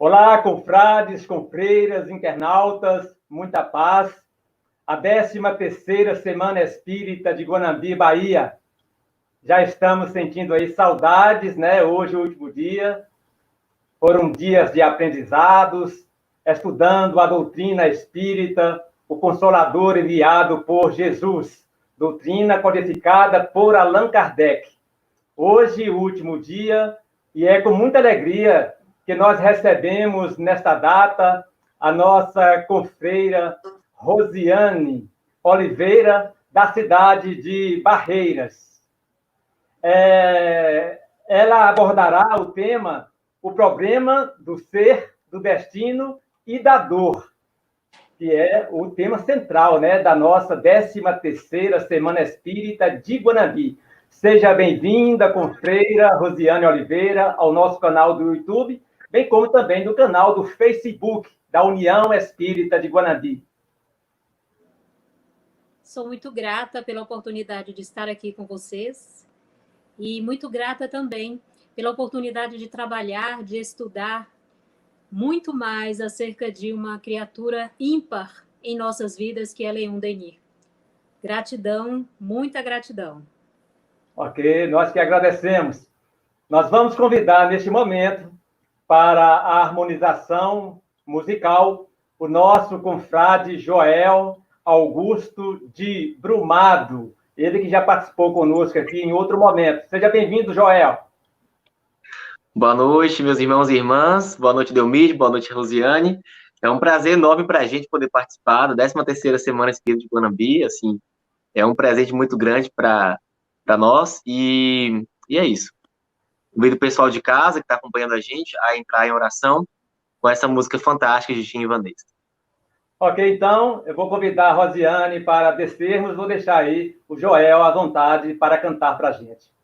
Olá, confrades, confreiras, internautas, muita paz. A 13ª Semana Espírita de Guanambi, Bahia. Já estamos sentindo aí saudades, né? Hoje, o último dia. Foram dias de aprendizados, estudando a doutrina espírita, o Consolador enviado por Jesus, doutrina codificada por Allan Kardec. Hoje, o último dia, e é com muita alegria que nós recebemos nesta data a nossa confreira Rosiane Oliveira, da cidade de Barreiras. Ela abordará o tema, o problema do ser, do destino e da dor, que é o tema central, né, da nossa 13ª Semana Espírita de Guanambi. Seja bem-vinda, confreira Rosiane Oliveira, ao nosso canal do YouTube, bem como também do canal do Facebook da União Espírita de Guanambi. Sou muito grata pela oportunidade de estar aqui com vocês e muito grata também pela oportunidade de trabalhar, de estudar muito mais acerca de uma criatura ímpar em nossas vidas, que é Leon Denis. Gratidão, muita gratidão. Ok, nós que agradecemos. Nós vamos convidar neste momento para a harmonização musical o nosso confrade Joel Augusto de Brumado, ele que já participou conosco aqui em outro momento. Seja bem-vindo, Joel. Boa noite, meus irmãos e irmãs. Boa noite, Delmir. Boa noite, Rosiane. É um prazer enorme para a gente poder participar da 13ª Semana Espírita de Guanambi. Assim, é um presente muito grande para nós e é isso. Convido o pessoal de casa que está acompanhando a gente a entrar em oração com essa música fantástica de Tim Ivanês. Ok, então, eu vou convidar a Rosiane para descermos, vou deixar aí o Joel à vontade para cantar para a gente.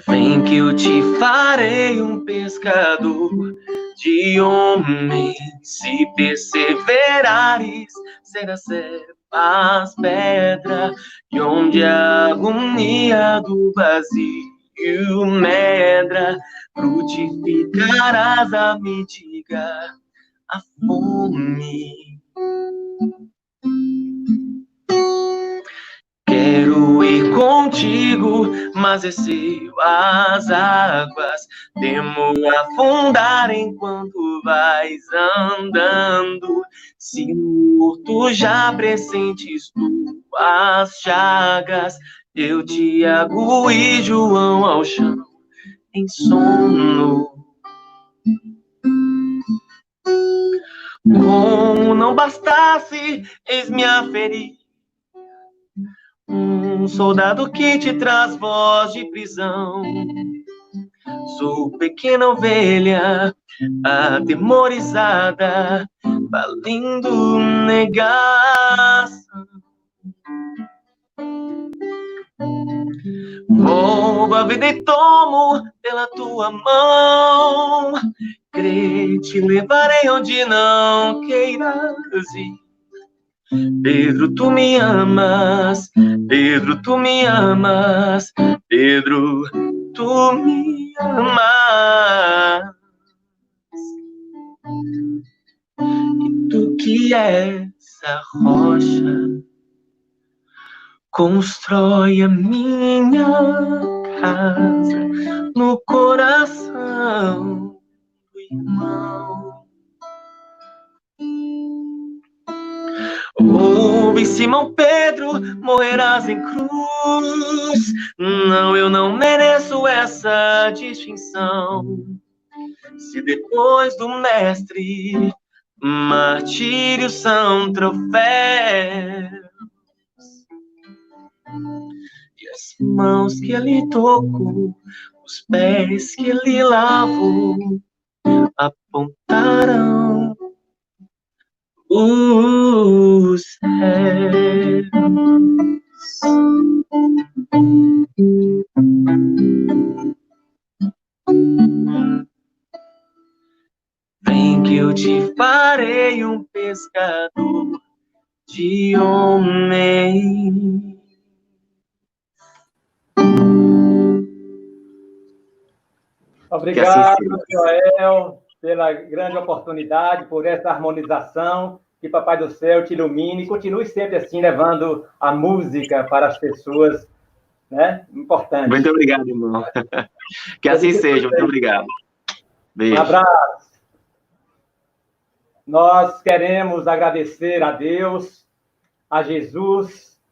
Vem que eu te farei um pescador de homens, se perseverares, serás as pedras, e onde a agonia do vazio medra, frutificarás a mitigar a fome. Quero ir contigo, mas receio as águas, temo afundar enquanto vais andando. Se morto já pressentes tuas chagas, eu Tiago e João ao chão em sono. Como não bastasse, eis-me a ferir um soldado que te traz voz de prisão. Sou pequena ovelha, atemorizada, valendo negação. Roubo a vida e tomo pela tua mão. Crê, te levarei onde não queiras ir. Pedro, tu me amas, Pedro, tu me amas, Pedro, tu me amas. E tu que és a rocha, constrói a minha casa no coração do irmão. Ouve, Simão Pedro, morrerás em cruz. Não, eu não mereço essa distinção. Se depois do mestre, martírios são troféus, e as mãos que ele tocou, os pés que ele lavou, apontarão os céus. homem. Obrigado, Joel, pela grande oportunidade, por essa harmonização. Que Papai do Céu te ilumine e continue sempre assim, levando a música para as pessoas, né? Importante. Muito obrigado, irmão. Que assim seja. Muito obrigado. Beijo. Um abraço. Nós queremos agradecer a Deus, a Jesus,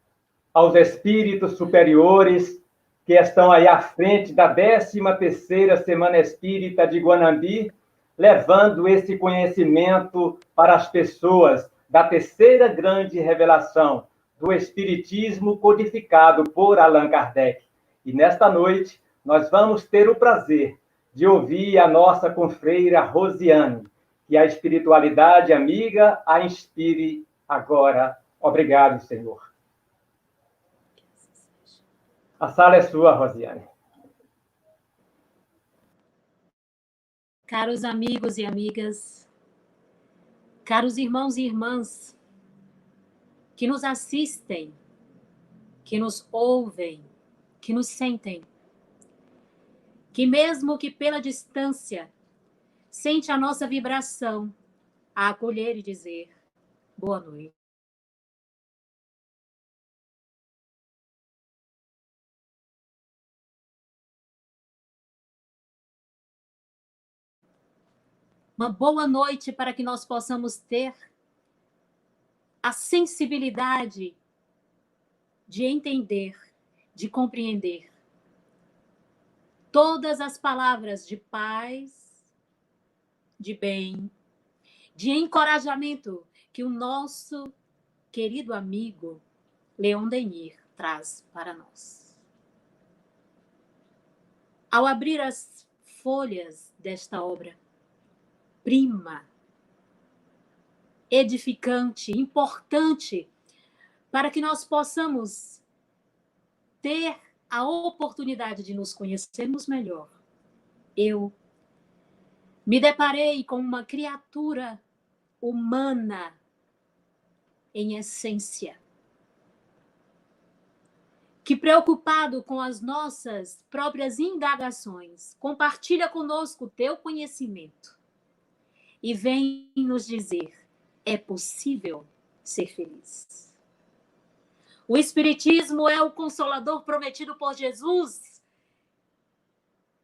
aos espíritos superiores que estão aí à frente da 13ª Semana Espírita de Guanambi, levando esse conhecimento para as pessoas da terceira grande revelação do Espiritismo codificado por Allan Kardec. E nesta noite, nós vamos ter o prazer de ouvir a nossa confreira Rosiane, que a espiritualidade amiga a inspire agora. Obrigado, Senhor. A sala é sua, Rosiane. Caros amigos e amigas, caros irmãos e irmãs que nos assistem, que nos ouvem, que nos sentem, que mesmo que pela distância, sente a nossa vibração a acolher e dizer boa noite. Uma boa noite para que nós possamos ter a sensibilidade de entender, de compreender todas as palavras de paz, de bem, de encorajamento que o nosso querido amigo Leon Denis traz para nós. Ao abrir as folhas desta obra, prima, edificante, importante, para que nós possamos ter a oportunidade de nos conhecermos melhor. Eu me deparei com uma criatura humana em essência, que, preocupado com as nossas próprias indagações, compartilha conosco o teu conhecimento e vem nos dizer: é possível ser feliz. O Espiritismo é o consolador prometido por Jesus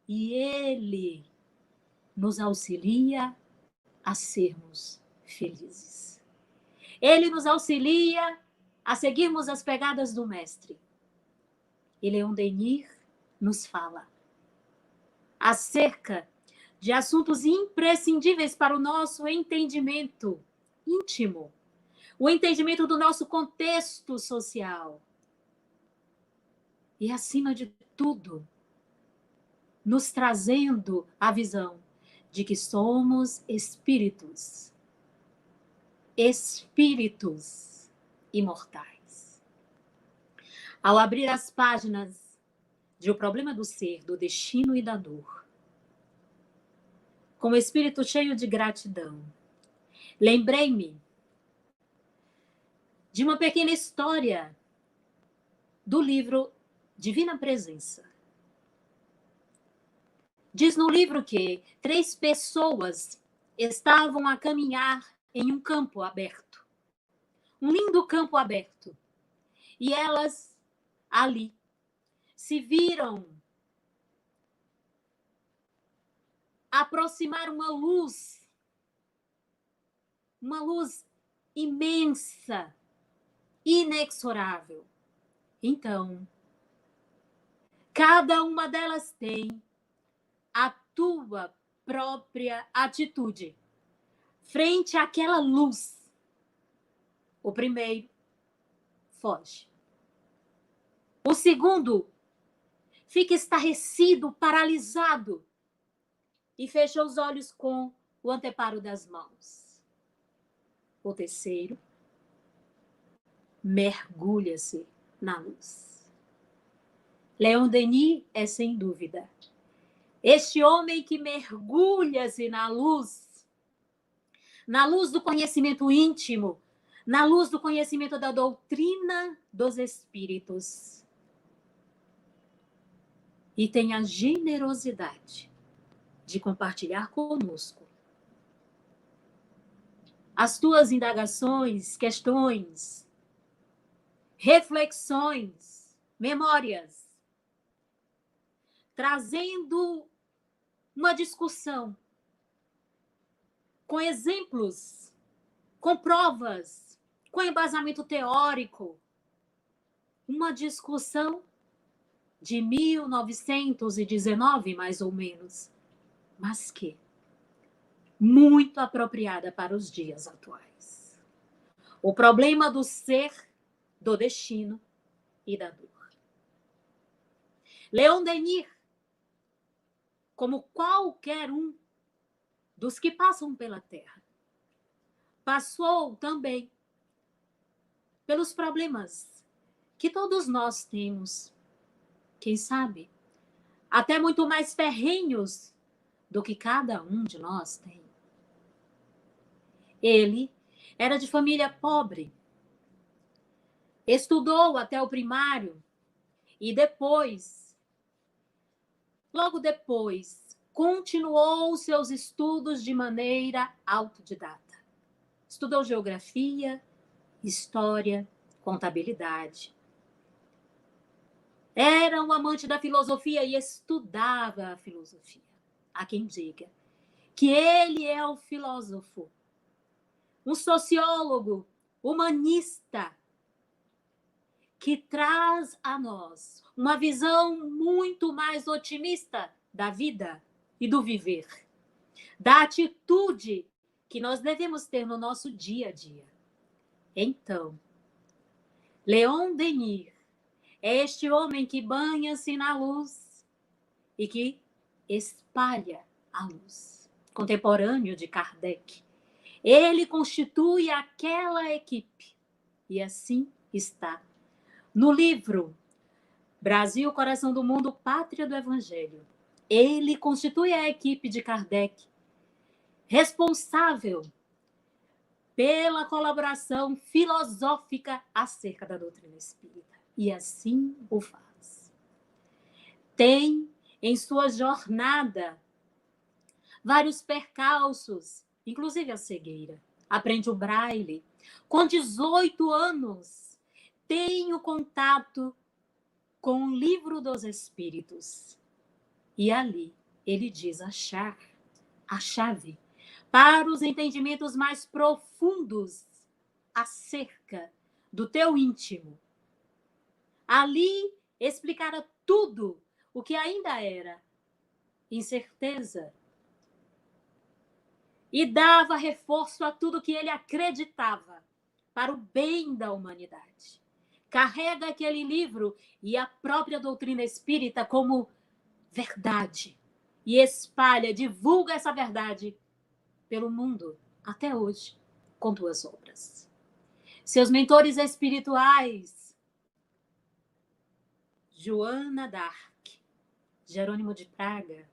e ele nos auxilia a sermos felizes. Ele nos auxilia a seguirmos as pegadas do Mestre. E Leon Denis nos fala acerca de assuntos imprescindíveis para o nosso entendimento íntimo, o entendimento do nosso contexto social. E, acima de tudo, nos trazendo a visão de que somos espíritos imortais. Ao abrir as páginas de O Problema do Ser, do Destino e da Dor, com o espírito cheio de gratidão, lembrei-me de uma pequena história do livro Divina Presença. Diz no livro que 3 pessoas estavam a caminhar em um campo aberto, um lindo campo aberto, e elas ali se viram aproximar uma luz imensa, inexorável. Então, cada uma delas tem a tua própria atitude frente àquela luz. O primeiro foge. O segundo fica estarrecido, paralisado e fecha os olhos com o anteparo das mãos. O terceiro mergulha-se na luz. Leon Denis é, sem dúvida, este homem que mergulha-se na luz do conhecimento íntimo, na luz do conhecimento da doutrina dos espíritos. E tenha a generosidade de compartilhar conosco as tuas indagações, questões, reflexões, memórias, trazendo uma discussão com exemplos, com provas, com embasamento teórico, uma discussão de 1919, mais ou menos, mas que muito apropriada para os dias atuais. O problema do ser, do destino e da dor. Leon Denis, como qualquer um dos que passam pela Terra, passou também pelos problemas que todos nós temos, quem sabe, até muito mais ferrenhos do que cada um de nós tem. Ele era de família pobre, estudou até o primário e depois, logo depois, continuou seus estudos de maneira autodidata. Estudou geografia, história, contabilidade. Era um amante da filosofia e estudava a filosofia. Há quem diga que ele é o filósofo, um sociólogo, humanista, que traz a nós uma visão muito mais otimista da vida e do viver, da atitude que nós devemos ter no nosso dia a dia. Então, Leon Denis é este homem que banha-se na luz e que espalha a luz. Contemporâneo de Kardec. Ele constitui aquela equipe. E assim está no livro Brasil, Coração do Mundo, Pátria do Evangelho. Ele constitui a equipe de Kardec, responsável pela colaboração filosófica acerca da doutrina espírita. E assim o faz. Tem em sua jornada vários percalços, inclusive a cegueira. Aprende o braille. Com 18 anos, tem o contato com o Livro dos Espíritos. E ali ele diz achar a chave para os entendimentos mais profundos acerca do teu íntimo. Ali explicara tudo o que ainda era incerteza e dava reforço a tudo que ele acreditava para o bem da humanidade. Carrega aquele livro e a própria doutrina espírita como verdade e espalha, divulga essa verdade pelo mundo até hoje com tuas obras. Seus mentores espirituais, Joana d'Arc, Jerônimo de Praga,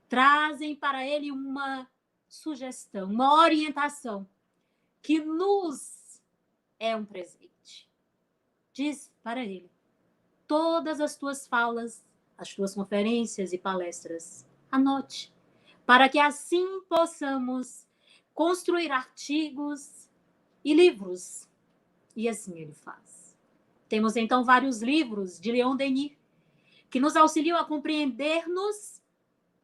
trazem para ele uma sugestão, uma orientação que nos é um presente. Diz para ele, todas as tuas falas, as tuas conferências e palestras, anote, para que assim possamos construir artigos e livros. E assim ele faz. Temos então vários livros de Leon Denis que nos auxiliam a compreender-nos,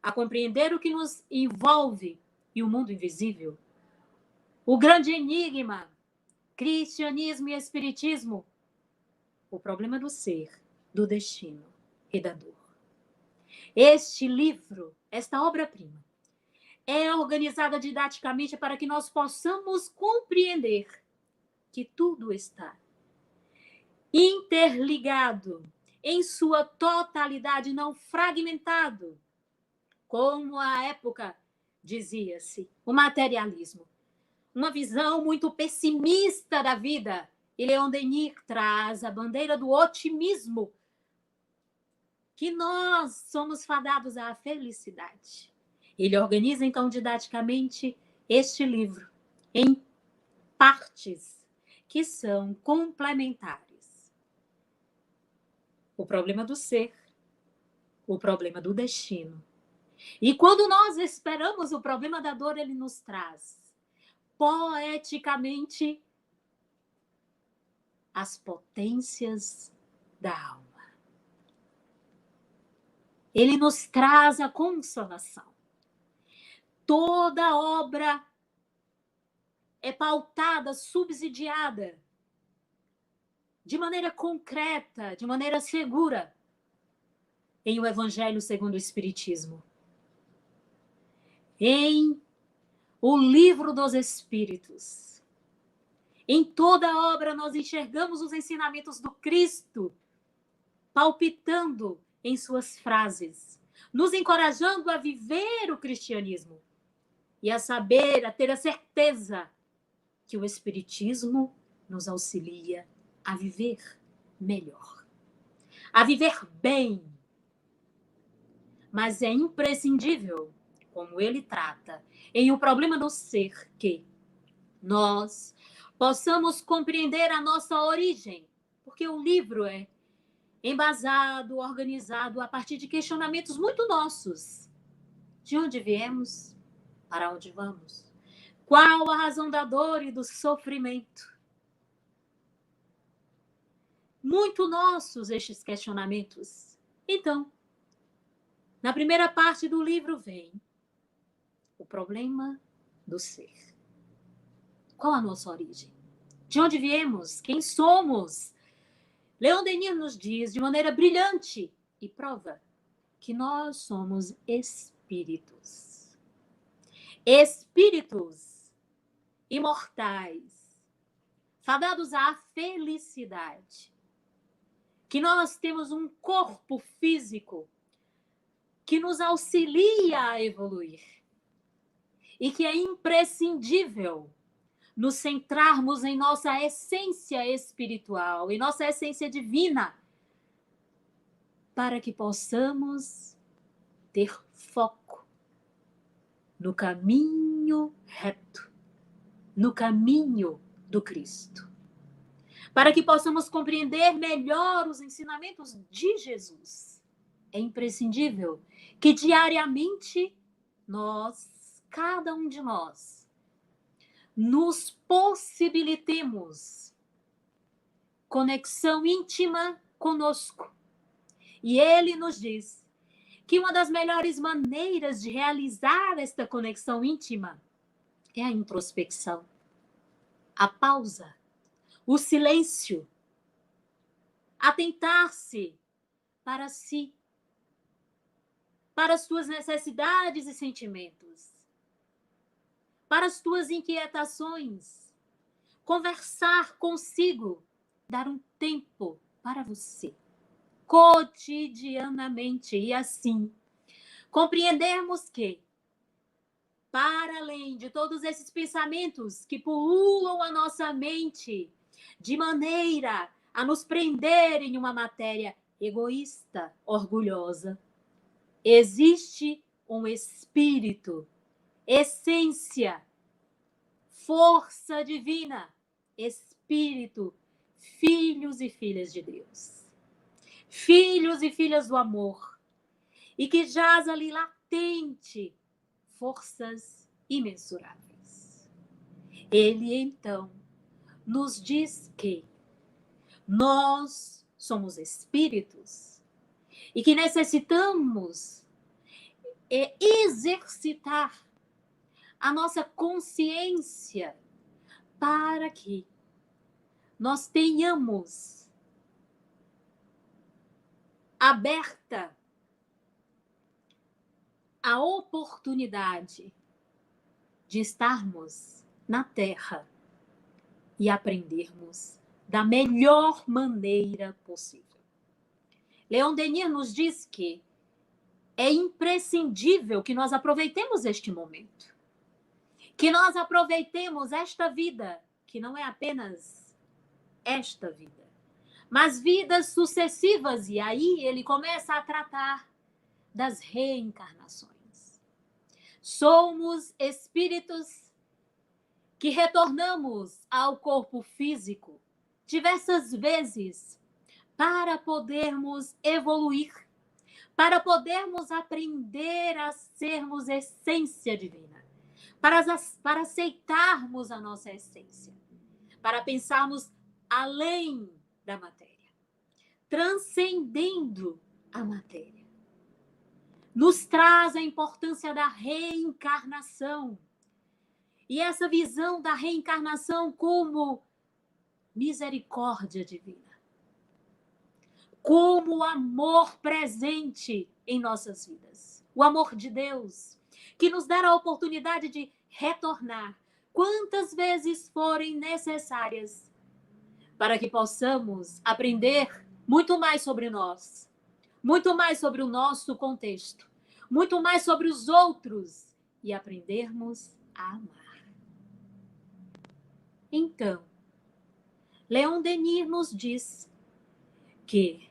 a compreender o que nos envolve e o mundo invisível. O grande enigma, cristianismo e espiritismo, o problema do ser, do destino e da dor. Este livro, esta obra-prima, é organizada didaticamente para que nós possamos compreender que tudo está interligado em sua totalidade, não fragmentado, como à época dizia-se, o materialismo. Uma visão muito pessimista da vida. E Leon Denis traz a bandeira do otimismo, que nós somos fadados à felicidade. Ele organiza, então, didaticamente este livro em partes que são complementares. O problema do ser, o problema do destino. E quando nós esperamos o problema da dor, ele nos traz, poeticamente, as potências da alma. Ele nos traz a consolação. Toda obra é pautada, subsidiada, de maneira concreta, de maneira segura, em o Evangelho segundo o Espiritismo. Em o Livro dos Espíritos. Em toda obra nós enxergamos os ensinamentos do Cristo palpitando em suas frases, nos encorajando a viver o cristianismo e a saber, a ter a certeza que o Espiritismo nos auxilia a viver melhor, a viver bem. Mas é imprescindível, como ele trata, em o problema do ser, que nós possamos compreender a nossa origem, porque o livro é embasado, organizado a partir de questionamentos muito nossos. De onde viemos? Para onde vamos? Qual a razão da dor e do sofrimento? Muito nossos estes questionamentos. Então, na primeira parte do livro vem o problema do ser. Qual a nossa origem? De onde viemos? Quem somos? Leon Denis nos diz de maneira brilhante e prova que nós somos espíritos. Espíritos imortais, fadados à felicidade. Que nós temos um corpo físico que nos auxilia a evoluir. E que é imprescindível nos centrarmos em nossa essência espiritual, em nossa essência divina, para que possamos ter foco no caminho reto, no caminho do Cristo. Para que possamos compreender melhor os ensinamentos de Jesus. É imprescindível que diariamente nós, cada um de nós, nos possibilitemos conexão íntima conosco. E ele nos diz que uma das melhores maneiras de realizar esta conexão íntima é a introspecção, a pausa, o silêncio, atentar-se para si, para as suas necessidades e sentimentos, para as tuas inquietações, conversar consigo, dar um tempo para você, cotidianamente, e assim compreendermos que, para além de todos esses pensamentos que pululam a nossa mente, de maneira a nos prender em uma matéria egoísta, orgulhosa, existe um espírito, essência, força divina, espírito, filhos e filhas de Deus, filhos e filhas do amor, e que jaz ali latente forças imensuráveis. Ele, então, nos diz que nós somos espíritos e que necessitamos exercitar a nossa consciência para que nós tenhamos aberta a oportunidade de estarmos na Terra e aprendermos da melhor maneira possível. Leon Denis nos diz que é imprescindível que nós aproveitemos este momento, que nós aproveitemos esta vida, que não é apenas esta vida, mas vidas sucessivas, e aí ele começa a tratar das reencarnações. Somos espíritos que retornamos ao corpo físico diversas vezes para podermos evoluir, para podermos aprender a sermos essência divina, para aceitarmos a nossa essência, para pensarmos além da matéria, transcendendo a matéria. Nos traz a importância da reencarnação. E essa visão da reencarnação como misericórdia divina, como amor presente em nossas vidas. O amor de Deus, que nos dará a oportunidade de retornar quantas vezes forem necessárias, para que possamos aprender muito mais sobre nós, muito mais sobre o nosso contexto, muito mais sobre os outros e aprendermos a amar. Então, Leon Denis nos diz que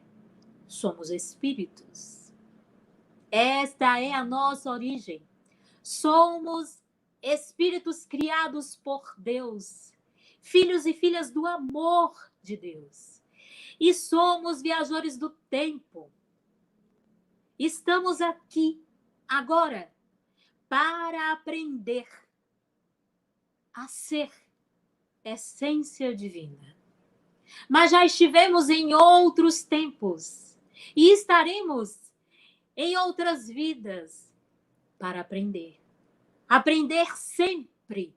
somos espíritos. Esta é a nossa origem. Somos espíritos criados por Deus, filhos e filhas do amor de Deus. E somos viajores do tempo. Estamos aqui, agora, para aprender a ser essência divina. Mas já estivemos em outros tempos e estaremos em outras vidas para aprender. Aprender sempre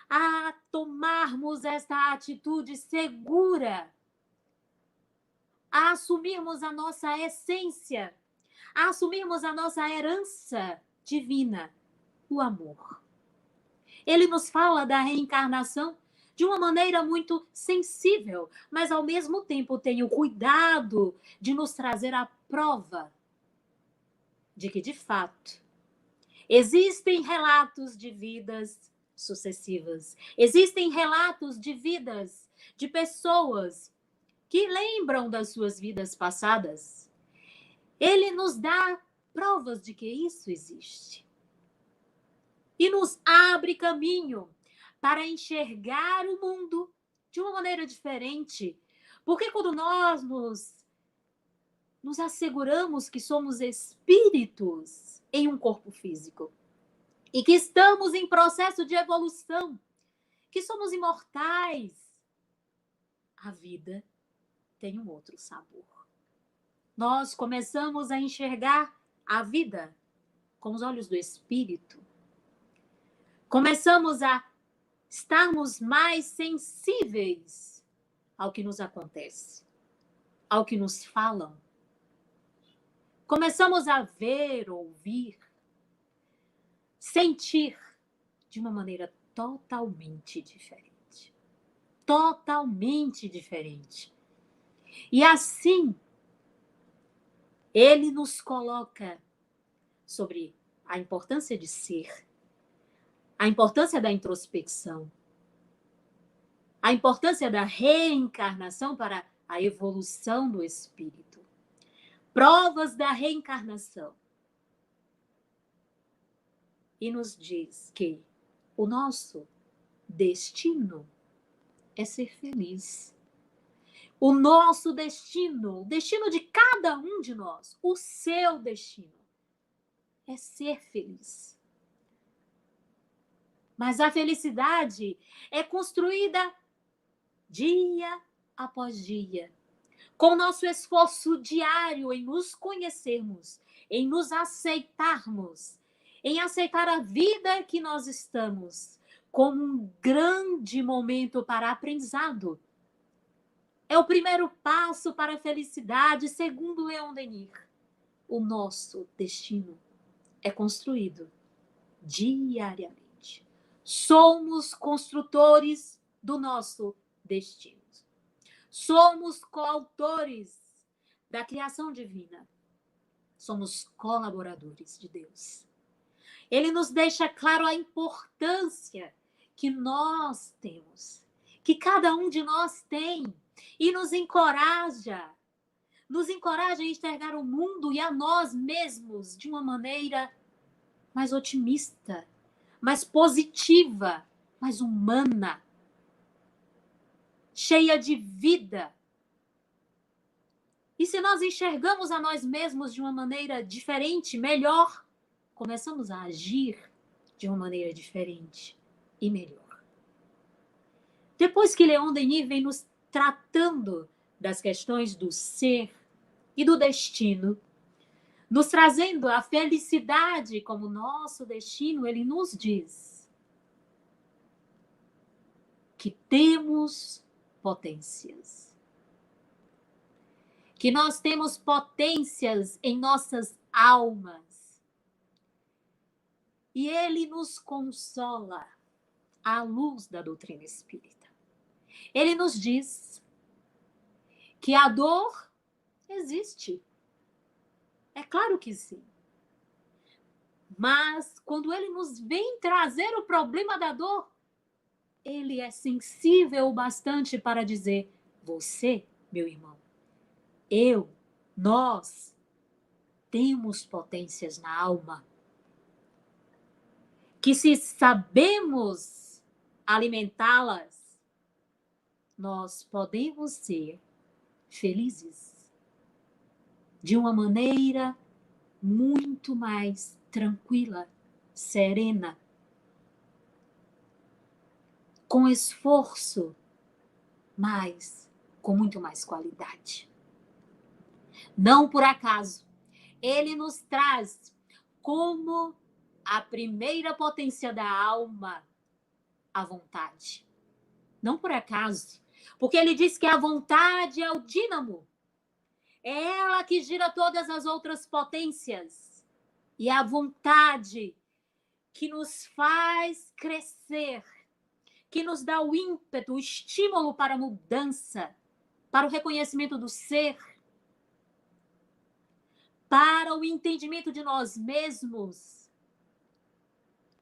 a tomarmos esta atitude segura, a assumirmos a nossa essência, a assumirmos a nossa herança divina, o amor. Ele nos fala da reencarnação de uma maneira muito sensível, mas ao mesmo tempo tem o cuidado de nos trazer a prova de que, de fato, existem relatos de vidas sucessivas, existem relatos de vidas de pessoas que lembram das suas vidas passadas. Ele nos dá provas de que isso existe. E nos abre caminho para enxergar o mundo de uma maneira diferente. Porque quando nós nos asseguramos que somos espíritos em um corpo físico e que estamos em processo de evolução, que somos imortais, a vida tem um outro sabor. Nós começamos a enxergar a vida com os olhos do espírito. Começamos a estarmos mais sensíveis ao que nos acontece, ao que nos falam. Começamos a ver, ouvir, sentir de uma maneira totalmente diferente. Totalmente diferente. E assim, ele nos coloca sobre a importância de ser, a importância da introspecção, a importância da reencarnação para a evolução do espírito. Provas da reencarnação. E nos diz que o nosso destino é ser feliz. O nosso destino, o destino de cada um de nós, o seu destino, é ser feliz. Mas a felicidade é construída dia após dia, com o nosso esforço diário em nos conhecermos, em nos aceitarmos, em aceitar a vida que nós estamos como um grande momento para aprendizado. É o primeiro passo para a felicidade, segundo Leon Denis. O nosso destino é construído diariamente. Somos construtores do nosso destino. Somos coautores da criação divina. Somos colaboradores de Deus. Ele nos deixa claro a importância que nós temos, que cada um de nós tem, e nos encoraja a enxergar o mundo e a nós mesmos de uma maneira mais otimista, mais positiva, mas humana, cheia de vida. E se nós enxergamos a nós mesmos de uma maneira diferente, melhor, começamos a agir de uma maneira diferente e melhor. Depois que Leon Denis vem nos tratando das questões do ser e do destino, nos trazendo a felicidade como nosso destino, ele nos diz que temos potências. Que nós temos potências em nossas almas. E ele nos consola à luz da doutrina espírita. Ele nos diz que a dor existe. É claro que sim. Mas quando ele nos vem trazer o problema da dor, ele é sensível o bastante para dizer: você, meu irmão, nós temos potências na alma que, se sabemos alimentá-las, nós podemos ser felizes de uma maneira muito mais tranquila, serena, com esforço, mas com muito mais qualidade. Não por acaso, ele nos traz como a primeira potência da alma a vontade. Não por acaso, porque ele diz que a vontade é o dínamo. É ela que gira todas as outras potências. E é a vontade que nos faz crescer, que nos dá o ímpeto, o estímulo para a mudança, para o reconhecimento do ser, para o entendimento de nós mesmos,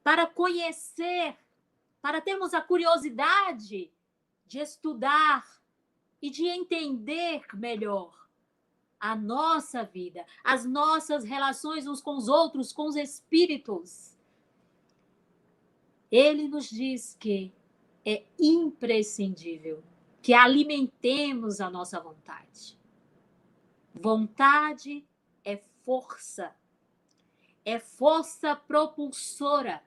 para conhecer, para termos a curiosidade de estudar e de entender melhor a nossa vida, as nossas relações uns com os outros, com os espíritos. Ele nos diz que é imprescindível que alimentemos a nossa vontade. Vontade é força propulsora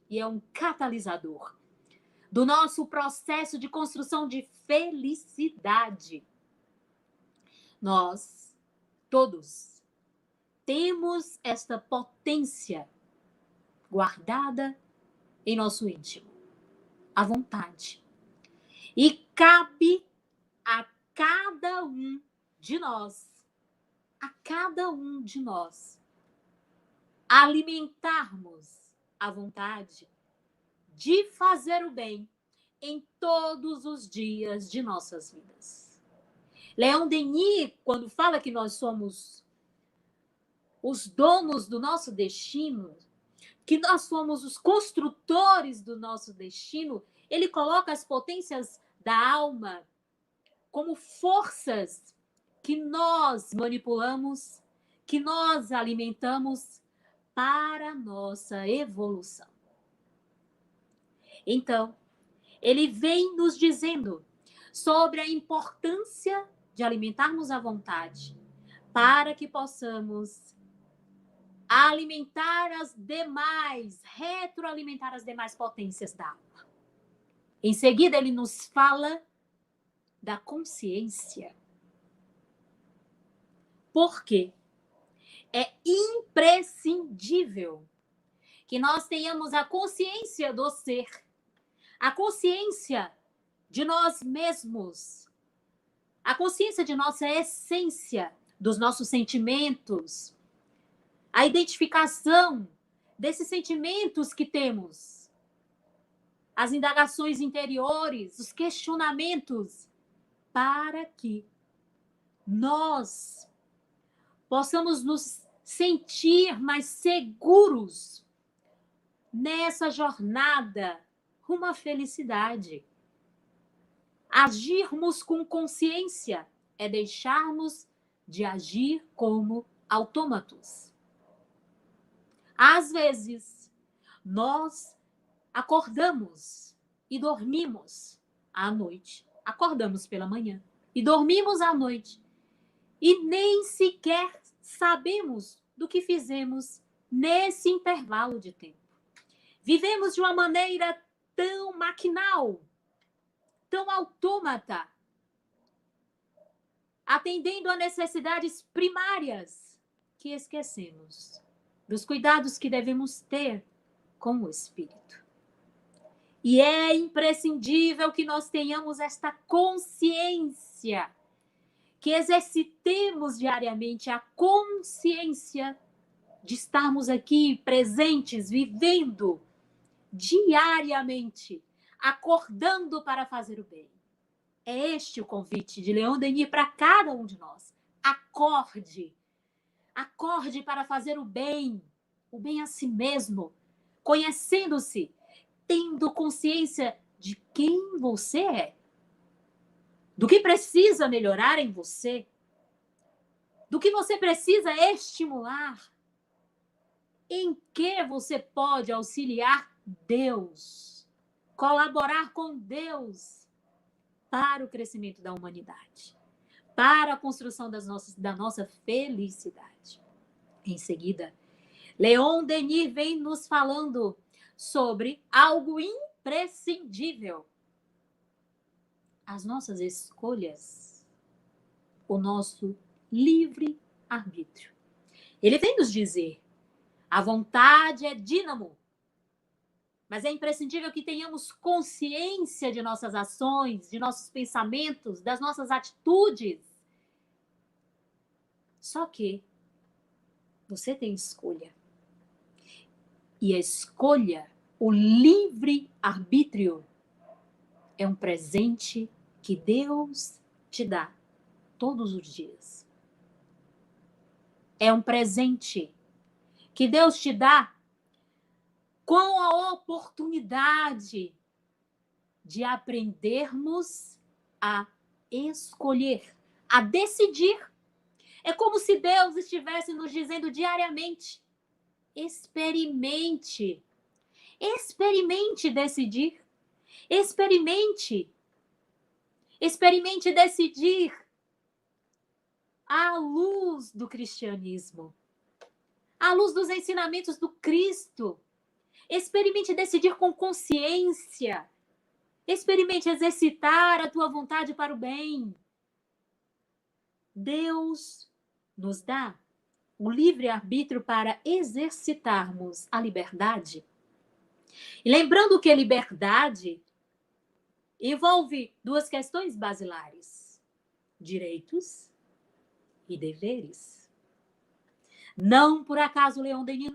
e é um catalisador do nosso processo de construção de felicidade. Nós, todos, temos esta potência guardada em nosso íntimo, a vontade. E cabe a cada um de nós, alimentarmos a vontade de fazer o bem em todos os dias de nossas vidas. Leon Denis, quando fala que nós somos os donos do nosso destino, que nós somos os construtores do nosso destino, ele coloca as potências da alma como forças que nós manipulamos, que nós alimentamos para a nossa evolução. Então, ele vem nos dizendo sobre a importância de alimentarmos a vontade para que possamos alimentar as demais, retroalimentar as demais potências da alma. Em seguida, ele nos fala da consciência. Por quê? É imprescindível que nós tenhamos a consciência do ser, a consciência de nós mesmos, a consciência de nossa essência, dos nossos sentimentos, a identificação desses sentimentos que temos, as indagações interiores, os questionamentos, para que nós possamos nos sentir mais seguros nessa jornada rumo à felicidade. Agirmos com consciência é deixarmos de agir como autômatos. Às vezes, nós acordamos e dormimos à noite. Acordamos pela manhã e dormimos à noite. E nem sequer sabemos do que fizemos nesse intervalo de tempo. Vivemos de uma maneira tão maquinal, tão autômata, atendendo a necessidades primárias, que esquecemos dos cuidados que devemos ter com o Espírito. E é imprescindível que nós tenhamos esta consciência, que exercitemos diariamente a consciência de estarmos aqui presentes, vivendo diariamente, acordando para fazer o bem. É este o convite de Leon Denis para cada um de nós. Acorde. Acorde para fazer o bem a si mesmo, conhecendo-se, tendo consciência de quem você é, do que precisa melhorar em você, do que você precisa estimular, em que você pode auxiliar Deus, colaborar com Deus para o crescimento da humanidade, para a construção da nossa felicidade. Em seguida, Leon Denis vem nos falando sobre algo imprescindível: as nossas escolhas, o nosso livre-arbítrio. Ele vem nos dizer: a vontade é dínamo, mas é imprescindível que tenhamos consciência de nossas ações, de nossos pensamentos, das nossas atitudes. Só que você tem escolha. E a escolha, o livre-arbítrio, é um presente que Deus te dá todos os dias. É um presente que Deus te dá com a oportunidade de aprendermos a escolher, a decidir. É como se Deus estivesse nos dizendo diariamente: experimente decidir, experimente decidir à luz do cristianismo, à luz dos ensinamentos do Cristo. Experimente decidir com consciência. Experimente exercitar a tua vontade para o bem. Deus nos dá o livre-arbítrio para exercitarmos a liberdade. E lembrando que a liberdade envolve duas questões basilares: direitos e deveres. Não por acaso Leon Denis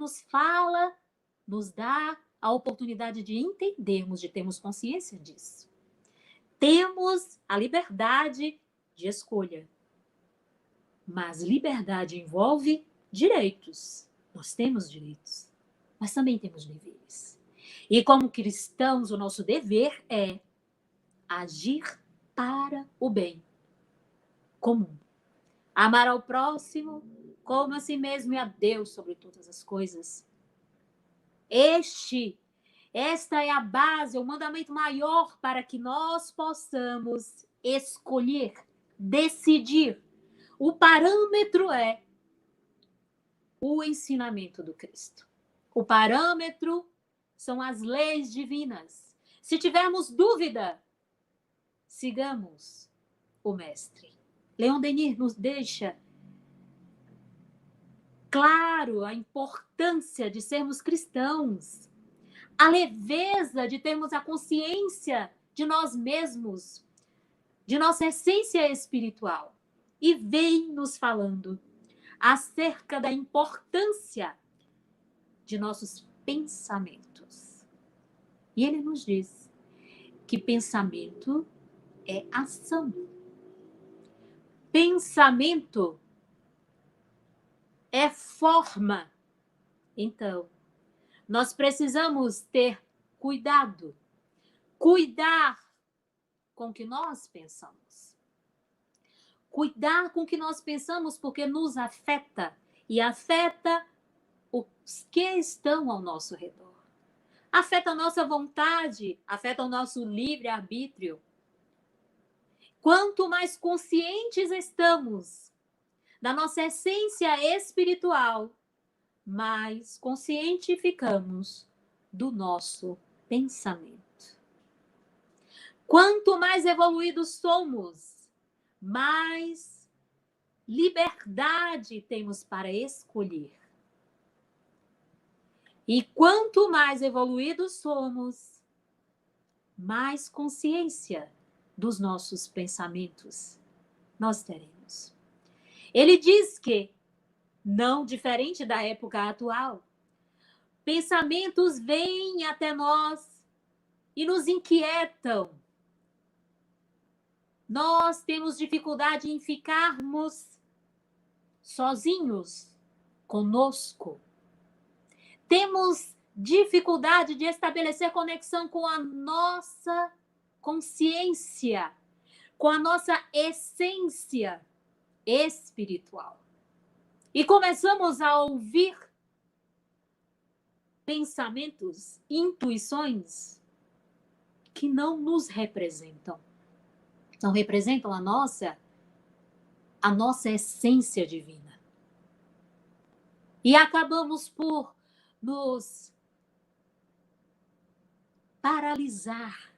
nos dá a oportunidade de entendermos, de termos consciência disso. Temos a liberdade de escolha, mas liberdade envolve direitos. Nós temos direitos, mas também temos deveres. E como cristãos, o nosso dever é agir para o bem comum. Amar ao próximo como a si mesmo e a Deus sobre todas as coisas. Esta é a base, o mandamento maior para que nós possamos escolher, decidir. O parâmetro é o ensinamento do Cristo. O parâmetro são as leis divinas. Se tivermos dúvida, sigamos o Mestre. Leon Denis nos deixa claro a importância de sermos cristãos, a leveza de termos a consciência de nós mesmos, de nossa essência espiritual. E vem nos falando acerca da importância de nossos pensamentos. E ele nos diz que pensamento é ação. Pensamento é forma. Então, nós precisamos ter cuidado, cuidar com o que nós pensamos. Cuidar com o que nós pensamos, porque nos afeta e afeta os que estão ao nosso redor. afeta a nossa vontade, afeta o nosso livre-arbítrio. Quanto mais conscientes estamos da nossa essência espiritual, mais consciente ficamos do nosso pensamento. Quanto mais evoluídos somos, mais liberdade temos para escolher. E quanto mais evoluídos somos, mais consciência dos nossos pensamentos nós teremos. Ele diz que, não diferente da época atual, pensamentos vêm até nós e nos inquietam. Nós temos dificuldade em ficarmos sozinhos conosco. Temos dificuldade de estabelecer conexão com a nossa consciência, com a nossa essência espiritual. E começamos a ouvir pensamentos, intuições que não nos representam. Não representam a nossa essência divina. E acabamos por nos paralisar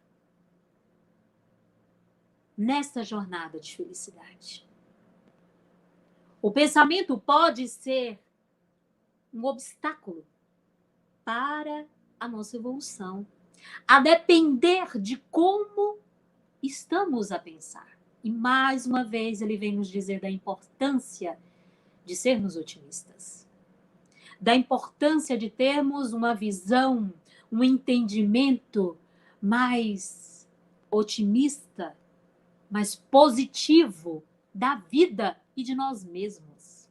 nessa jornada de felicidade. O pensamento pode ser um obstáculo para a nossa evolução, a depender de como estamos a pensar. E mais uma vez ele vem nos dizer da importância de sermos otimistas, da importância de termos uma visão, um entendimento mais otimista, mais positivo da vida e de nós mesmos.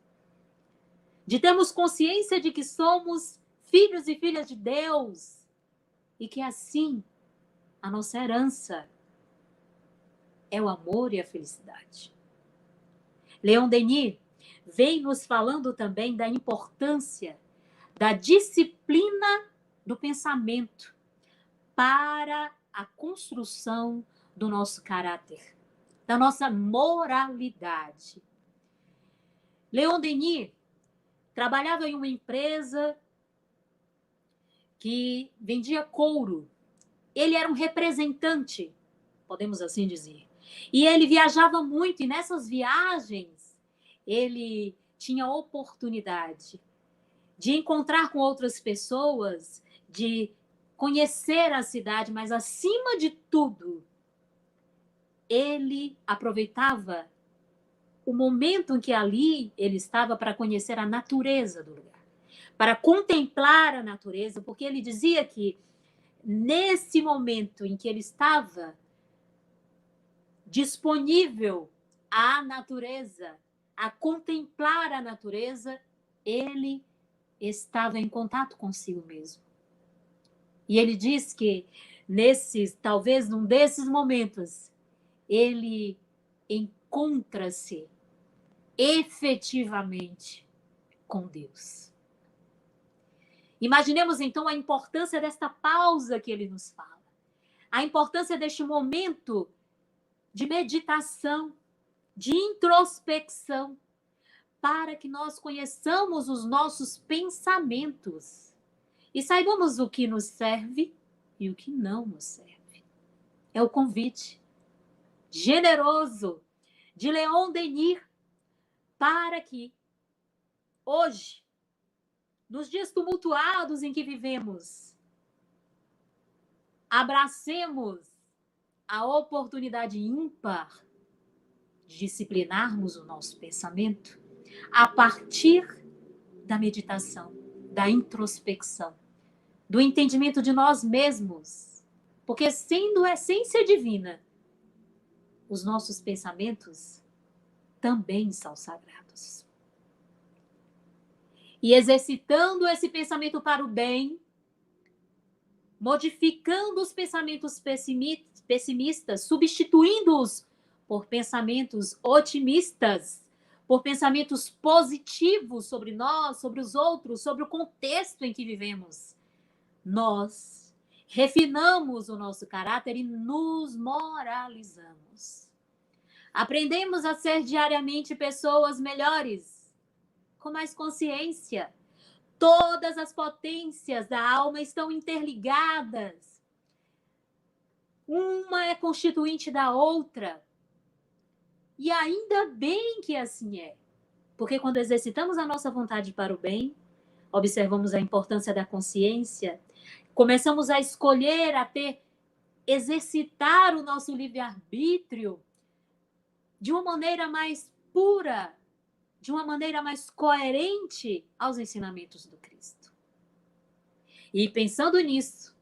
De termos consciência de que somos filhos e filhas de Deus e que assim a nossa herança é o amor e a felicidade. Leon Denis vem nos falando também da importância da disciplina do pensamento para a construção do nosso caráter, da nossa moralidade. Leon Denis trabalhava em uma empresa que vendia couro. Ele era um representante, podemos assim dizer. E ele viajava muito, e nessas viagens ele tinha oportunidade de encontrar com outras pessoas, de conhecer a cidade, mas acima de tudo, ele aproveitava o momento em que ali ele estava para conhecer a natureza do lugar, para contemplar a natureza, porque ele dizia que nesse momento em que ele estava disponível à natureza, a contemplar a natureza, ele estava em contato consigo mesmo. E ele diz que talvez num desses momentos, ele encontra-se efetivamente com Deus. Imaginemos então a importância desta pausa que ele nos fala, a importância deste momento de meditação, de introspecção, para que nós conheçamos os nossos pensamentos e saibamos o que nos serve e o que não nos serve. É o convite generoso de Leon Denis para que hoje, nos dias tumultuados em que vivemos, abracemos a oportunidade ímpar de disciplinarmos o nosso pensamento a partir da meditação, da introspecção, do entendimento de nós mesmos. Porque, sendo a essência divina, os nossos pensamentos também são sagrados. E exercitando esse pensamento para o bem, modificando os pensamentos pessimistas, substituindo-os por pensamentos otimistas, por pensamentos positivos sobre nós, sobre os outros, sobre o contexto em que vivemos, nós refinamos o nosso caráter e nos moralizamos. Aprendemos a ser diariamente pessoas melhores, com mais consciência. Todas as potências da alma estão interligadas. Uma é constituinte da outra. E ainda bem que assim é. Porque quando exercitamos a nossa vontade para o bem, observamos a importância da consciência, começamos a escolher, exercitar o nosso livre-arbítrio de uma maneira mais pura, de uma maneira mais coerente aos ensinamentos do Cristo. E pensando nisso,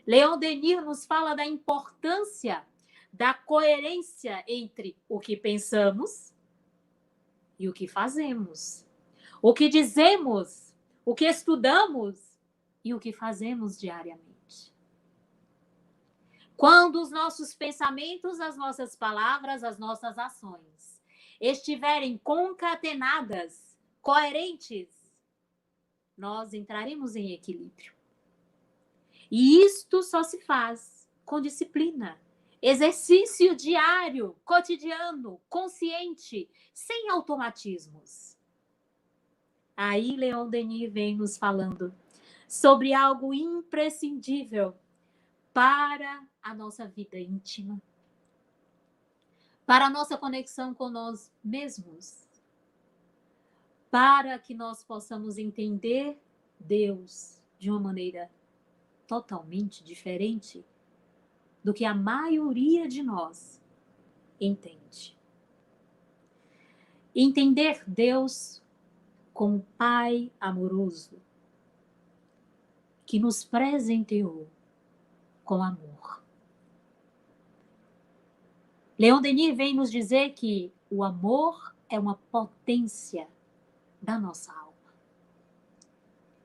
Leon Denis nos fala da importância da coerência entre o que pensamos e o que fazemos, o que dizemos, o que estudamos e o que fazemos diariamente. Quando os nossos pensamentos, as nossas palavras, as nossas ações estiverem concatenadas, coerentes, nós entraremos em equilíbrio. E isto só se faz com disciplina, exercício diário, cotidiano, consciente, sem automatismos. Aí Leon Denis vem nos falando sobre algo imprescindível para a nossa vida íntima, para a nossa conexão com nós mesmos, para que nós possamos entender Deus de uma maneira totalmente diferente do que a maioria de nós entende. Entender Deus como Pai amoroso, que nos presenteou com amor. Leon Denis vem nos dizer que o amor é uma potência da nossa alma.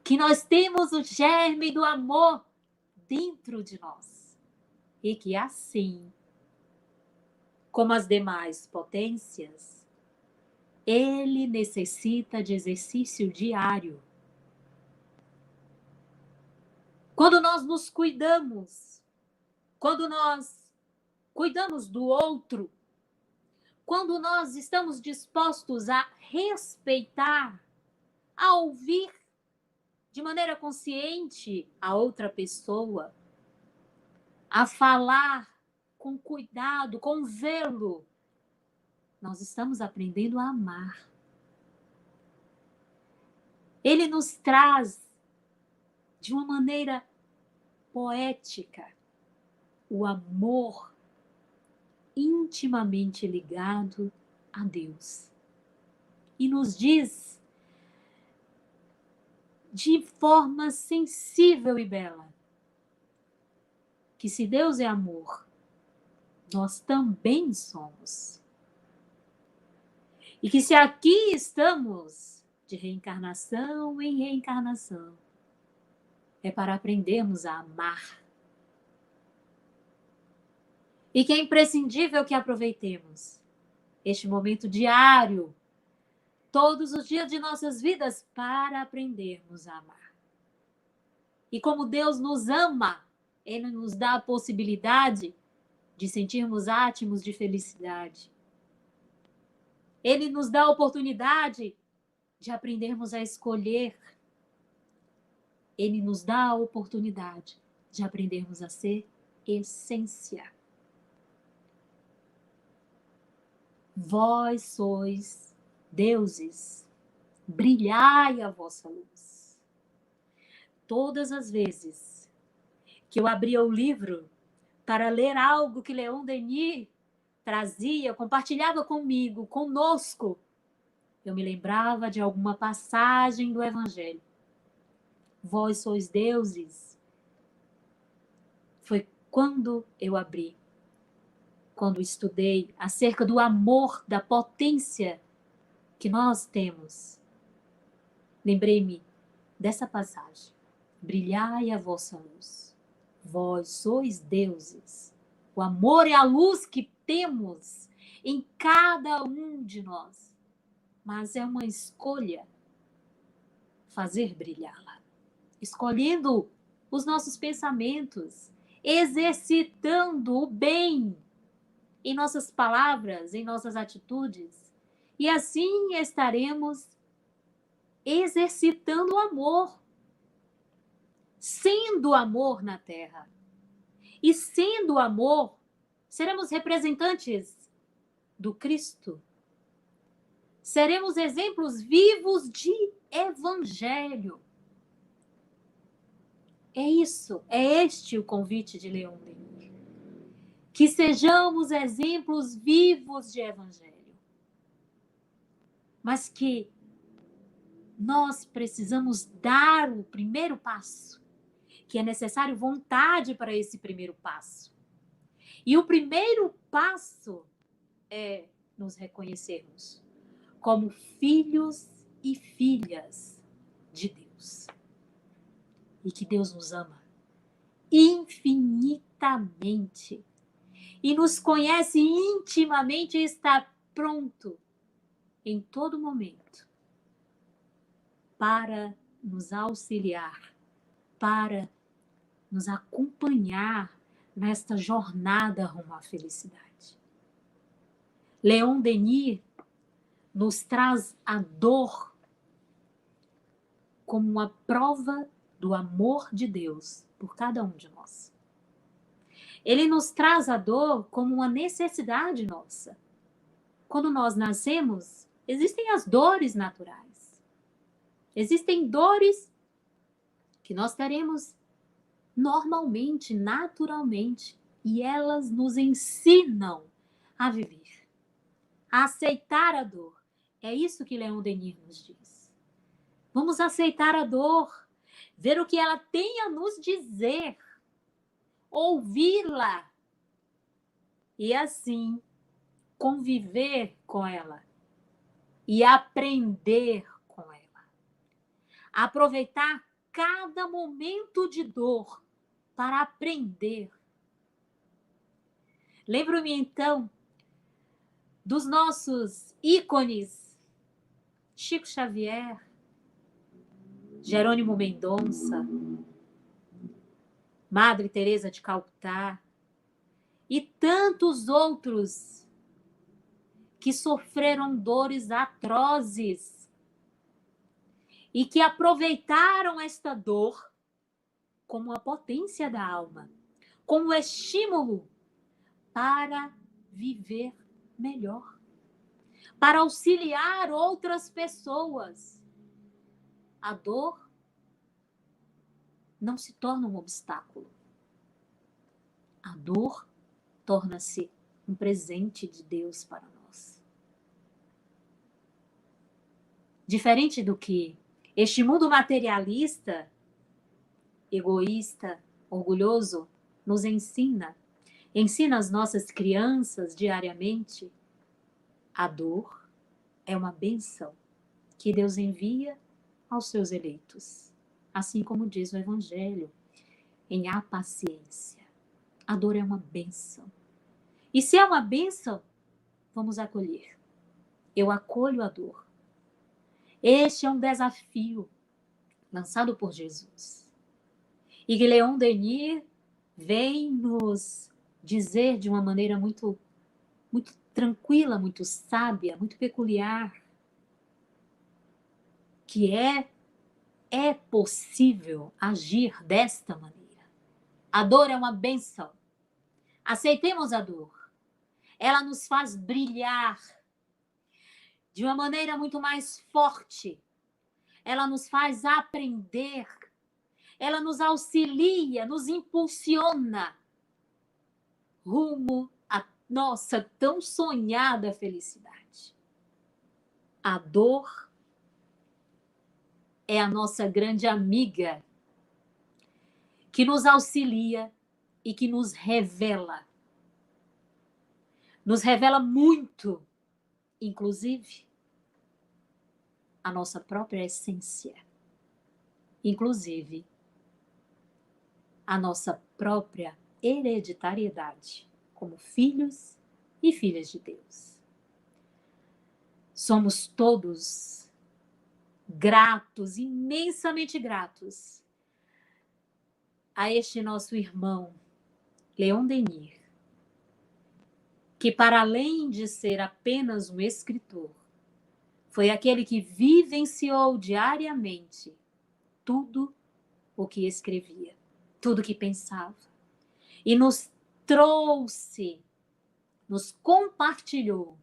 Que nós temos o germe do amor dentro de nós. E que assim, como as demais potências, ele necessita de exercício diário. Quando nós nos cuidamos, quando nós cuidamos do outro, quando nós estamos dispostos a respeitar, a ouvir de maneira consciente a outra pessoa, a falar com cuidado, com zelo, nós estamos aprendendo a amar. Ele nos traz de uma maneira poética o amor intimamente ligado a Deus. E nos diz de forma sensível e bela que se Deus é amor, nós também somos. E que se aqui estamos de reencarnação em reencarnação, é para aprendermos a amar. E que é imprescindível que aproveitemos este momento diário, todos os dias de nossas vidas, para aprendermos a amar. E como Deus nos ama, Ele nos dá a possibilidade de sentirmos átimos de felicidade. Ele nos dá a oportunidade de aprendermos a escolher. Ele nos dá a oportunidade de aprendermos a ser essência. Vós sois deuses, brilhai a vossa luz. Todas as vezes que eu abria o livro para ler algo que Leon Denis trazia, compartilhava comigo, conosco, eu me lembrava de alguma passagem do Evangelho. Vós sois deuses. Foi quando eu abri, quando estudei acerca do amor, da potência que nós temos. Lembrei-me dessa passagem. Brilhai a vossa luz. Vós sois deuses. O amor é a luz que temos em cada um de nós. Mas é uma escolha fazer brilhá-la. Escolhendo os nossos pensamentos, exercitando o bem em nossas palavras, em nossas atitudes. E assim estaremos exercitando o amor, sendo amor na terra. E sendo amor, seremos representantes do Cristo. Seremos exemplos vivos de evangelho. É isso, é este o convite de Leon Denis. Que sejamos exemplos vivos de evangelho. Mas que nós precisamos dar o primeiro passo, que é necessário vontade para esse primeiro passo. E o primeiro passo é nos reconhecermos como filhos e filhas de Deus. E que Deus nos ama infinitamente e nos conhece intimamente e está pronto em todo momento para nos auxiliar, para nos acompanhar nesta jornada rumo à felicidade. Leon Denis nos traz a dor como uma prova do amor de Deus por cada um de nós. Ele nos traz a dor como uma necessidade nossa. Quando nós nascemos, existem as dores naturais. Existem dores que nós teremos normalmente, naturalmente, e elas nos ensinam a viver, a aceitar a dor. É isso que Leon Denis nos diz. Vamos aceitar a dor, ver o que ela tem a nos dizer, ouvi-la e assim conviver com ela e aprender com ela. Aproveitar cada momento de dor para aprender. Lembro-me então dos nossos ícones, Chico Xavier, Jerônimo Mendonça, Madre Teresa de Calcutá e tantos outros que sofreram dores atrozes e que aproveitaram esta dor como a potência da alma, como estímulo para viver melhor, para auxiliar outras pessoas. A dor não se torna um obstáculo. A dor torna-se um presente de Deus para nós. Diferente do que este mundo materialista, egoísta, orgulhoso, nos ensina as nossas crianças diariamente, a dor é uma bênção que Deus envia aos seus eleitos. Assim como diz o Evangelho, em a paciência. A dor é uma bênção. E se é uma bênção, vamos acolher. Eu acolho a dor. Este é um desafio lançado por Jesus. E que Leon Denis vem nos dizer de uma maneira muito tranquila, muito sábia, muito peculiar, que é possível agir desta maneira. A dor é uma bênção. Aceitemos a dor. Ela nos faz brilhar de uma maneira muito mais forte. Ela nos faz aprender. Ela nos auxilia, nos impulsiona rumo à nossa tão sonhada felicidade. A dor é a nossa grande amiga que nos auxilia e que nos revela. Nos revela muito, inclusive, a nossa própria essência. Inclusive, a nossa própria hereditariedade como filhos e filhas de Deus. Somos todos gratos, imensamente gratos, a este nosso irmão, Leon Denis, que para além de ser apenas um escritor, foi aquele que vivenciou diariamente tudo o que escrevia, tudo o que pensava, e nos trouxe, nos compartilhou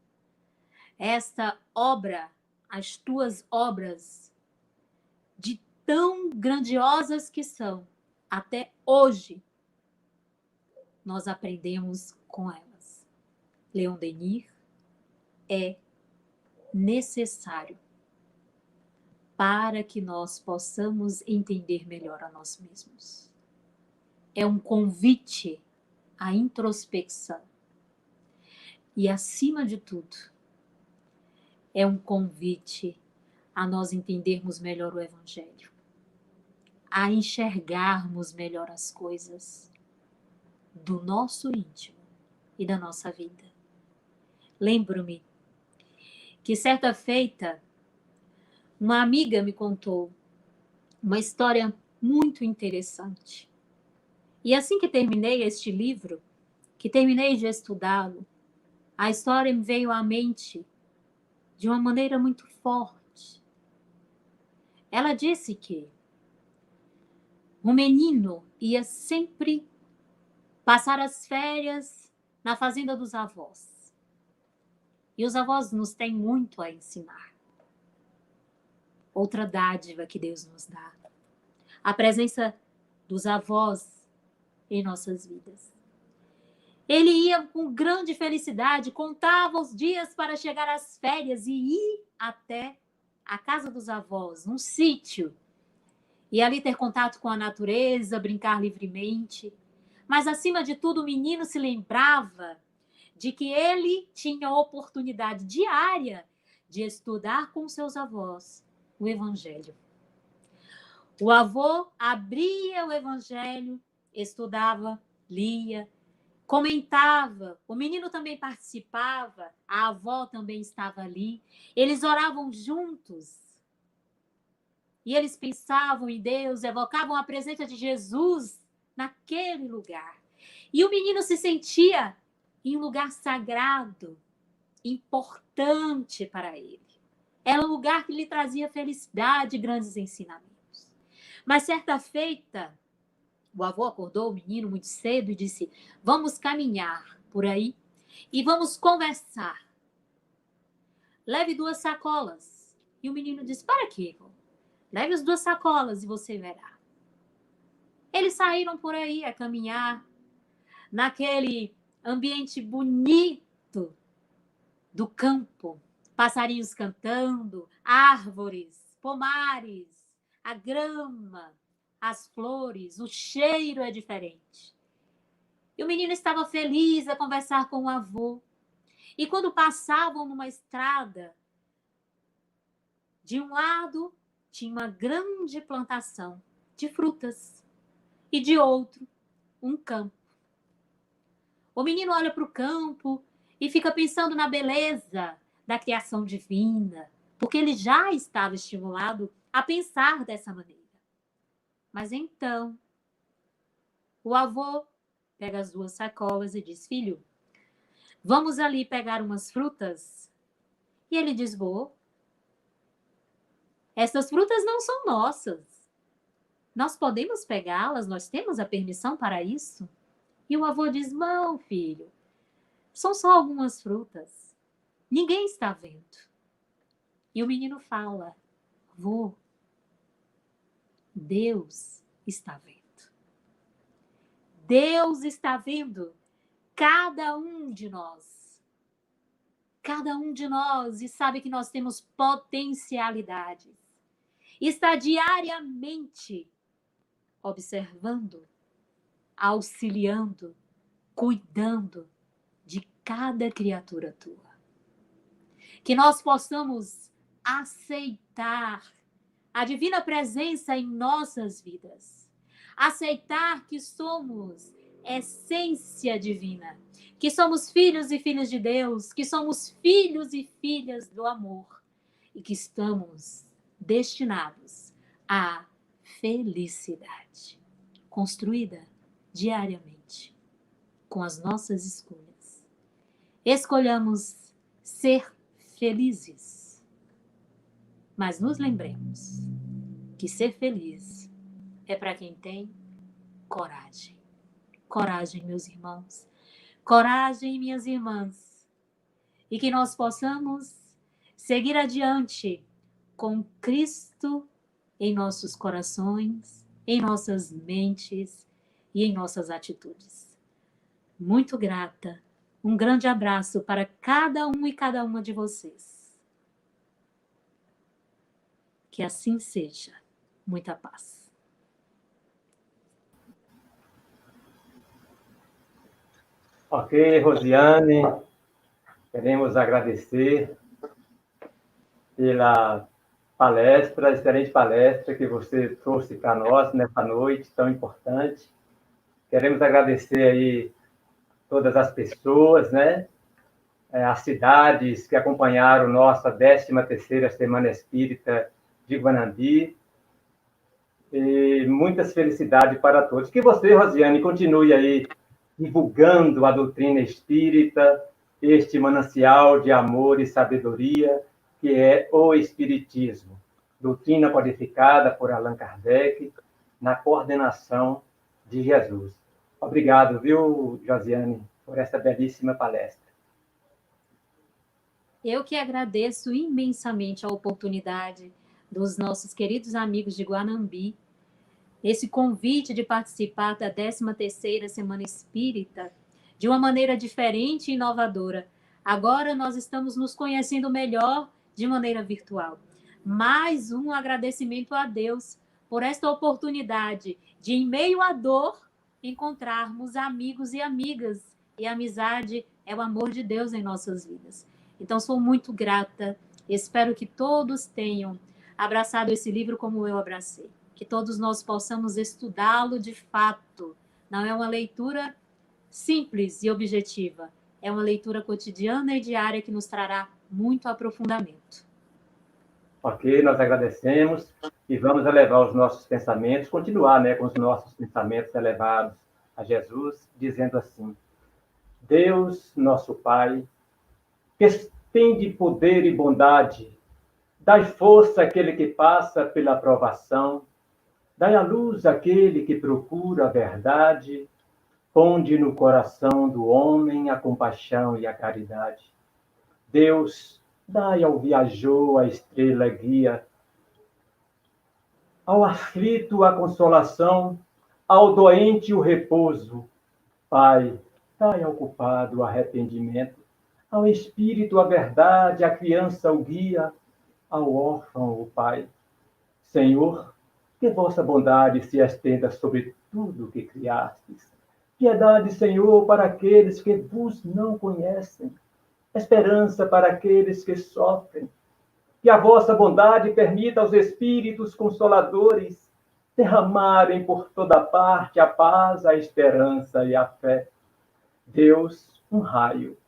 esta obra, as tuas obras, de tão grandiosas que são, até hoje, nós aprendemos com elas. Leon Denis é necessário para que nós possamos entender melhor a nós mesmos. É um convite à introspecção. E, acima de tudo, é um convite a nós entendermos melhor o Evangelho, a enxergarmos melhor as coisas do nosso íntimo e da nossa vida. Lembro-me que certa feita, uma amiga me contou uma história muito interessante. E assim que terminei este livro, que terminei de estudá-lo, a história me veio à mente de uma maneira muito forte. Ela disse que o menino ia sempre passar as férias na fazenda dos avós. E os avós nos têm muito a ensinar. Outra dádiva que Deus nos dá. A presença dos avós em nossas vidas. Ele ia com grande felicidade, contava os dias para chegar às férias e ir até a casa dos avós, um sítio. E ali ter contato com a natureza, brincar livremente. Mas, acima de tudo, o menino se lembrava de que ele tinha a oportunidade diária de estudar com seus avós o Evangelho. O avô abria o Evangelho, estudava, lia, comentava, o menino também participava, a avó também estava ali, eles oravam juntos. E eles pensavam em Deus, evocavam a presença de Jesus naquele lugar. E o menino se sentia em um lugar sagrado, importante para ele. Era um lugar que lhe trazia felicidade e grandes ensinamentos. Mas certa feita, o avô acordou o menino muito cedo e disse: vamos caminhar por aí e vamos conversar. Leve 2 sacolas. E o menino disse: para quê, vô? Leve as 2 sacolas e você verá. Eles saíram por aí a caminhar naquele ambiente bonito do campo. Passarinhos cantando, árvores, pomares, a grama, as flores, o cheiro é diferente. E o menino estava feliz a conversar com o avô. E quando passavam numa estrada, de um lado tinha uma grande plantação de frutas e de outro, um campo. O menino olha para o campo e fica pensando na beleza da criação divina, porque ele já estava estimulado a pensar dessa maneira. Mas então, o avô pega as 2 sacolas e diz: filho, vamos ali pegar umas frutas? E ele diz: vô, essas frutas não são nossas. Nós podemos pegá-las? Nós temos a permissão para isso? E o avô diz: não, filho, são só algumas frutas. Ninguém está vendo. E o menino fala: vô, Deus está vendo. Deus está vendo cada um de nós. Cada um de nós, e sabe que nós temos potencialidades. Está diariamente observando, auxiliando, cuidando de cada criatura tua. Que nós possamos aceitar a divina presença em nossas vidas. Aceitar que somos essência divina, que somos filhos e filhas de Deus, que somos filhos e filhas do amor e que estamos destinados à felicidade. construída diariamente com as nossas escolhas. Escolhamos ser felizes, mas nos lembremos que ser feliz é para quem tem coragem. Coragem, meus irmãos. Coragem, minhas irmãs. E que nós possamos seguir adiante com Cristo em nossos corações, em nossas mentes e em nossas atitudes. Muito grata. Um grande abraço para cada um e cada uma de vocês. Que assim seja. Muita paz. Ok, Rosiane, queremos agradecer pela palestra, excelente palestra que você trouxe para nós nessa noite tão importante. Queremos agradecer aí todas as pessoas, né? As cidades que acompanharam nossa 13ª Semana Espírita de Guanambi. E muitas felicidades para todos. Que você, Rosiane, continue aí divulgando a doutrina espírita, este manancial de amor e sabedoria que é o Espiritismo. Doutrina codificada por Allan Kardec, na coordenação de Jesus. Obrigado, viu, Josiane, por essa belíssima palestra. Eu que agradeço imensamente a oportunidade dos nossos queridos amigos de Guanambi, esse convite de participar da 13ª Semana Espírita de uma maneira diferente e inovadora. Agora nós estamos nos conhecendo melhor de maneira virtual. Mais um agradecimento a Deus por esta oportunidade de, em meio à dor, encontrarmos amigos e amigas. E a amizade é o amor de Deus em nossas vidas. Então, sou muito grata. Espero que todos tenham abraçado esse livro como eu abracei. Que todos nós possamos estudá-lo de fato. Não é uma leitura simples e objetiva. É uma leitura cotidiana e diária que nos trará muito aprofundamento. Ok, nós agradecemos e vamos elevar os nossos pensamentos, continuar, né, com os nossos pensamentos elevados a Jesus, dizendo assim: Deus, nosso Pai, que tem de poder e bondade, dai força àquele que passa pela provação, dai a luz àquele que procura a verdade, ponde no coração do homem a compaixão e a caridade. Deus, dai ao viajor a estrela guia, ao aflito a consolação, ao doente o repouso. Pai, dai ao culpado o arrependimento, ao espírito a verdade, à criança o guia, ao órfão o Pai. Senhor, que vossa bondade se estenda sobre tudo que criastes. Piedade, Senhor, para aqueles que vos não conhecem. Esperança para aqueles que sofrem. Que a vossa bondade permita aos espíritos consoladores derramarem por toda parte a paz, a esperança e a fé. Deus, um raio,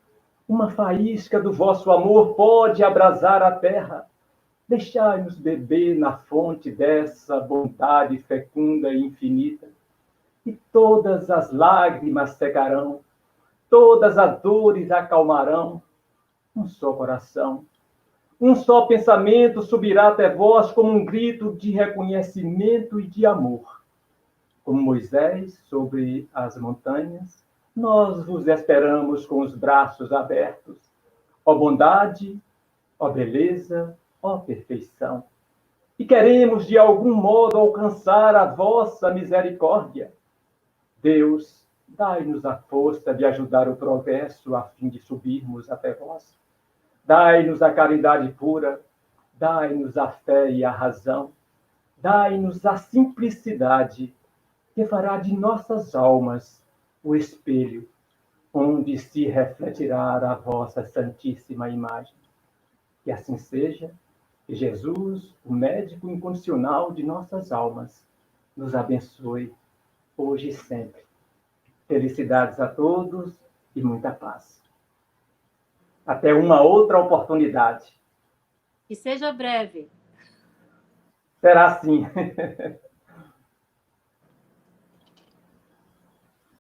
uma faísca do vosso amor pode abrasar a terra. Deixai-nos beber na fonte dessa bondade fecunda e infinita, e todas as lágrimas secarão, todas as dores acalmarão. Um só coração, um só pensamento subirá até vós como um grito de reconhecimento e de amor. Como Moisés sobre as montanhas, nós vos esperamos com os braços abertos. Ó bondade, ó beleza, ó perfeição. E queremos de algum modo alcançar a vossa misericórdia. Deus, dai-nos a força de ajudar o progresso a fim de subirmos até vós. Dai-nos a caridade pura, dai-nos a fé e a razão, dai-nos a simplicidade que fará de nossas almas o espelho onde se refletirá a vossa santíssima imagem. Que assim seja, que Jesus, o médico incondicional de nossas almas, nos abençoe hoje e sempre. Felicidades a todos e muita paz. Até uma outra oportunidade. Que seja breve. Será assim.